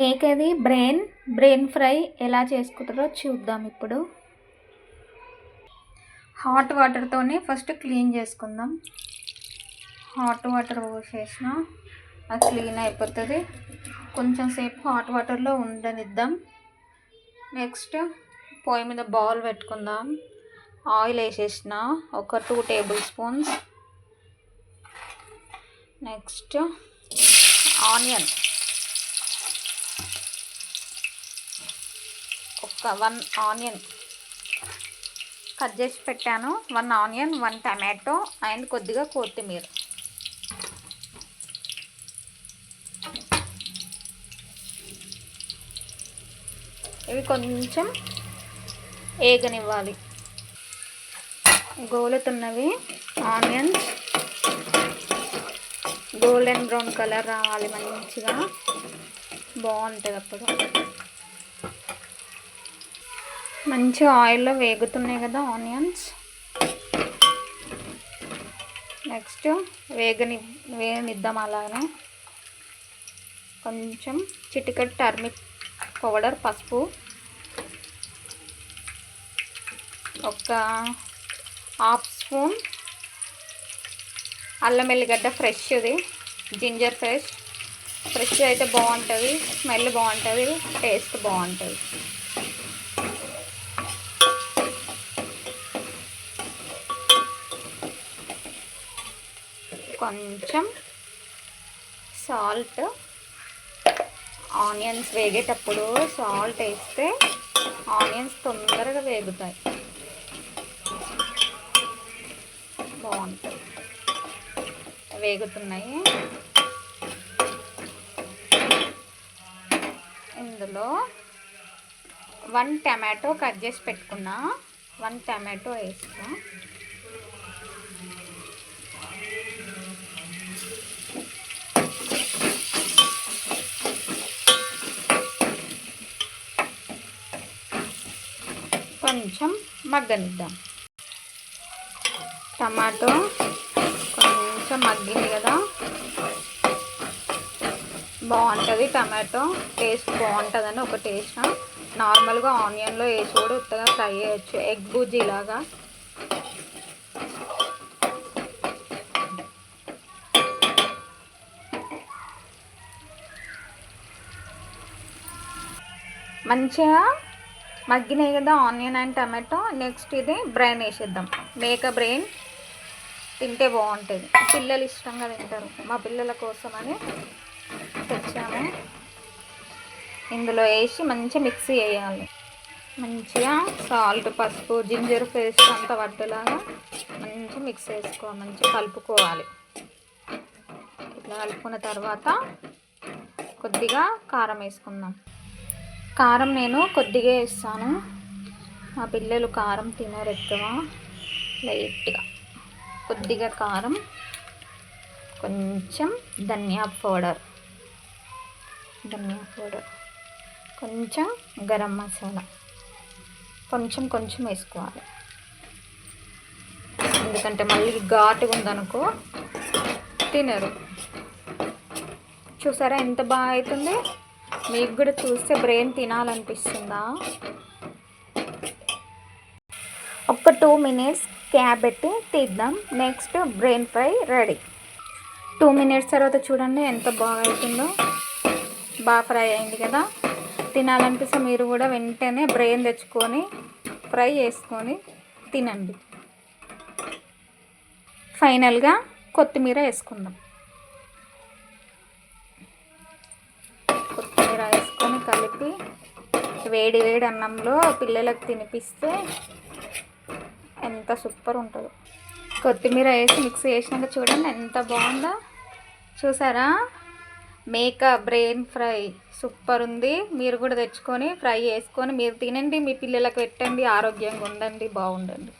Cake brain fry ఎలా చేసుకుంటారో చూద్దాం. ఇప్పుడు హాట్ వాటర్తోనే ఫస్ట్ క్లీన్ చేసుకుందాం. హాట్ వాటర్ పోసేసిన అది క్లీన్ అయిపోతుంది. కొంచెం సేపు హాట్ వాటర్లో ఉండనిద్దాం. నెక్స్ట్ పొయ్యి మీద బౌల్ పెట్టుకుందాం. ఆయిల్ వేసేసిన ఒక 2 టేబుల్ స్పూన్స్. నెక్స్ట్ ఆనియన్ ఒక 1 ఆనియన్ కట్ చేసి పెట్టాను. 1 ఆనియన్, 1 టమాటో అండ్ కొద్దిగా కొత్తిమీర. ఇవి కొంచెం ఏగనివ్వాలి. గోలుతున్నవి ఆనియన్స్ గోల్డెన్ బ్రౌన్ కలర్ రావాలి, మంచిగా బాగుంటుంది. అప్పుడు మంచిగా ఆయిల్లో వేగుతున్నాయి కదా ఆనియన్స్. నెక్స్ట్ వేగనిద్దాం. అలానే కొంచెం చిటికెడు టర్మిక్ పౌడర్, పసుపు, ఒక 1/2 స్పూన్ అల్లం ఎల్లిగడ్డ ఫ్రెష్ది, జింజర్ ఫ్రెష్ అయితే బాగుంటుంది, స్మెల్ బాగుంటుంది, టేస్ట్ బాగుంటుంది. కొంచెం సాల్ట్. ఆనియన్స్ వేగేటప్పుడు సాల్ట్ వేస్తే ఆనియన్స్ తొందరగా వేగుతాయి, బాగుంటుంది. వేగుతున్నాయి. ఇందులో 1 టమాటో కట్ చేసి పెట్టుకున్నా. 1 టమాటో వేస్తా. కొంచెం మగ్గనిద్దాం. టమాటో కొంచెం మగ్గింది కదా, బాగుంటుంది. టమాటో టేస్ట్ బాగుంటుందని ఒక టేస్ట్. నార్మల్గా ఆనియన్లో వేసి కూడా ఉత్తగా ఫ్రై చేయొచ్చు, ఎగ్ బుజ్జీ లాగా. మంచిగా మగ్గినాయి కదా ఆనియన్ అండ్ టమాటో. నెక్స్ట్ ఇది బ్రెయిన్ వేసేద్దాం. మేక బ్రెయిన్ తింటే బాగుంటుంది, పిల్లలు ఇష్టంగా తింటారు. మా పిల్లల కోసమని తెచ్చాము. ఇందులో వేసి మంచిగా మిక్సీ వేయాలి. మంచిగా సాల్ట్, పసుపు, జింజర్ పేస్ట్ అంతా పట్టేలాగా మంచిగా మిక్స్ చేసుకోవాలి. మంచిగా కలుపుకోవాలి. ఇట్లా కలుపుకున్న తర్వాత కొద్దిగా కారం వేసుకుందాం. కారం నేను కొద్దిగా వేస్తాను, మా పిల్లలు కారం తినరు ఎక్కువ. లైట్గా కొద్దిగా కారం, కొంచెం ధనియా పౌడర్, కొంచెం గరం మసాలా, కొంచెం వేసుకోవాలి. ఎందుకంటే మళ్ళీ ఘాటుగా ఉందనుకో తినరు. చూసారా ఎంత బాగా అవుతుంది? మీకు కూడా చూస్తే బ్రెయిన్ తినాలనిపిస్తుందా? ఒక 2 మినిట్స్ క్యాప్ పెట్టి తీద్దాం. Next brain fry ready. 2 minutes తర్వాత చూడండి ఎంత బాగా అవుతుందో. బాగా ఫ్రై అయింది కదా. తినాలనిపిస్తే మీరు కూడా వెంటనే బ్రెయిన్ తెచ్చుకొని ఫ్రై చేసుకొని తినండి. ఫైనల్గా కొత్తిమీర వేసుకుందాం. కొత్తిమీర వేసుకొని కలిపి వేడి అన్నంలో పిల్లలకు తినిపిస్తే ఎంత సూపర్ ఉంటుందో. కొత్తిమీర వేసి మిక్స్ చేసినాక చూడండి ఎంత బాగుందో. చూసారా? మేక బ్రెయిన్ ఫ్రై సూపర్ ఉంది. మీరు కూడా తెచ్చుకొని ఫ్రై చేసుకొని మీరు తినండి, మీ పిల్లలకు పెట్టండి, ఆరోగ్యంగా ఉండండి, బాగుండండి.